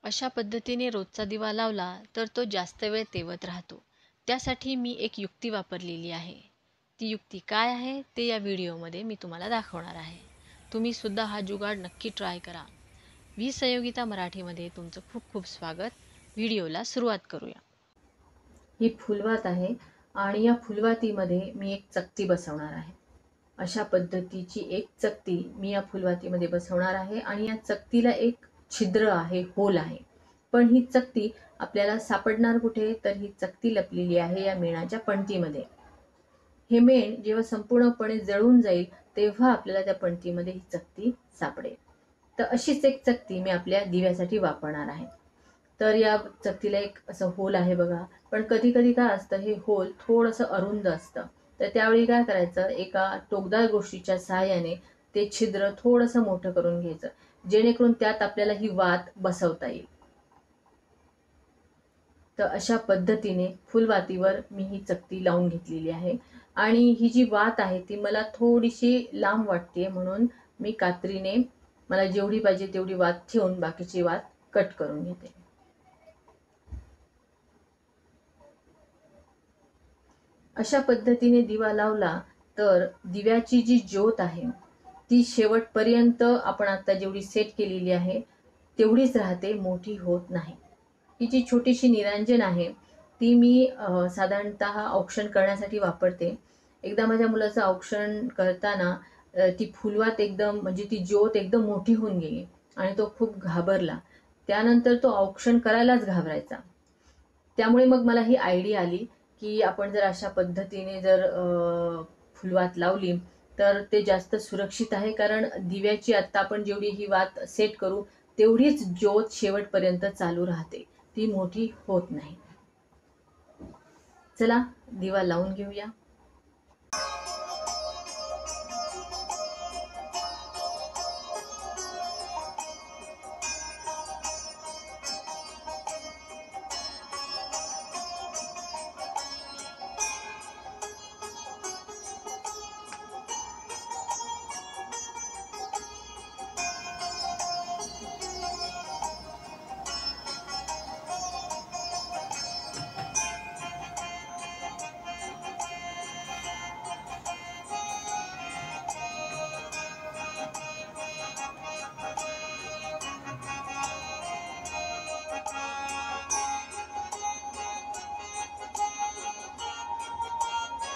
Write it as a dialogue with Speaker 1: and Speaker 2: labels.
Speaker 1: अशा पद्धतीने रोजचा दिवा लावला तर तो जास्त वेळ तेवत राहतो. त्यासाठी मी एक युक्ती वापरलेली आहे. ती युक्ती काय आहे ते या व्हिडिओमध्ये मी तुम्हाला दाखवणार आहे. तुम्ही सुद्धा हा जुगाड नक्की ट्राय करा. संयोगिता मराठीमध्ये तुमचं खूप खूप स्वागत. व्हिडिओला सुरुवात करूया. ही फुलवात आहे आणि या फुलवातीमध्ये मी एक चकती बसवणार आहे. अशा पद्धतीची एक चकती मी या फुलवातीमध्ये बसवणार आहे आणि या चकतीला एक छिद्र आहे, होल आहे. पण ही चकती आपल्याला सापडणार कुठे? तर ही चकती लपलेली आहे या मेणाच्या पणतीमध्ये. हे मेण जेव्हा संपूर्णपणे जळून जाईल तेव्हा आपल्याला त्या पणतीमध्ये ही चकती सापडेल. तर अशीच एक चकती मी आपल्या दिव्यासाठी वापरणार आहे. तर या चकतीला एक असं होल आहे बघा. पण कधी कधी काय असतं, हे होल थोडंसं अरुंद असतं. तर त्यावेळी काय करायचं, एका टोकदार गोष्टीच्या सहाय्याने ते छिद्र थोडंसं मोठं करून घ्यायचं, जेणेकरून त्यात आपल्याला ही वात बसवता येईल. तर अशा पद्धतीने फुलवातीवर मी ही चकती लावून घेतलेली आहे आणि ही जी वात आहे ती मला थोडीशी लांब वाटते, म्हणून मी कात्रीने मला जेवढी पाहिजे तेवढी वात ठेवून बाकीची वात कट करून घेते. अशा पद्धतीने दिवा लावला तर दिव्याची जी ज्योत आहे ती शेवटपर्यंत आपण आता जेवढी सेट केलेली आहे तेवढीच राहते, मोठी होत नाही. ही जी छोटीशी निरांजन आहे ती मी साधारणतः औक्षण करण्यासाठी वापरते. एकदा माझ्या मुलाचं औक्षण करताना ती फुलवात एकदम म्हणजे ती ज्योत एकदम मोठी होऊन गेली आणि तो खूप घाबरला. त्यानंतर तो औक्षण करायलाच घाबरायचा. त्यामुळे मग मला ही आयडिया आली की आपण जर अशा पद्धतीने जर फुलवात लावली तर ते जास्त सुरक्षित आहे, कारण दिव्याची आता आपण जेवढी ही वात सेट करू तेवढीच ज्योत शेवटपर्यंत चालू राहते, ती मोठी होत नाही. चला दिवा लावून घेऊया.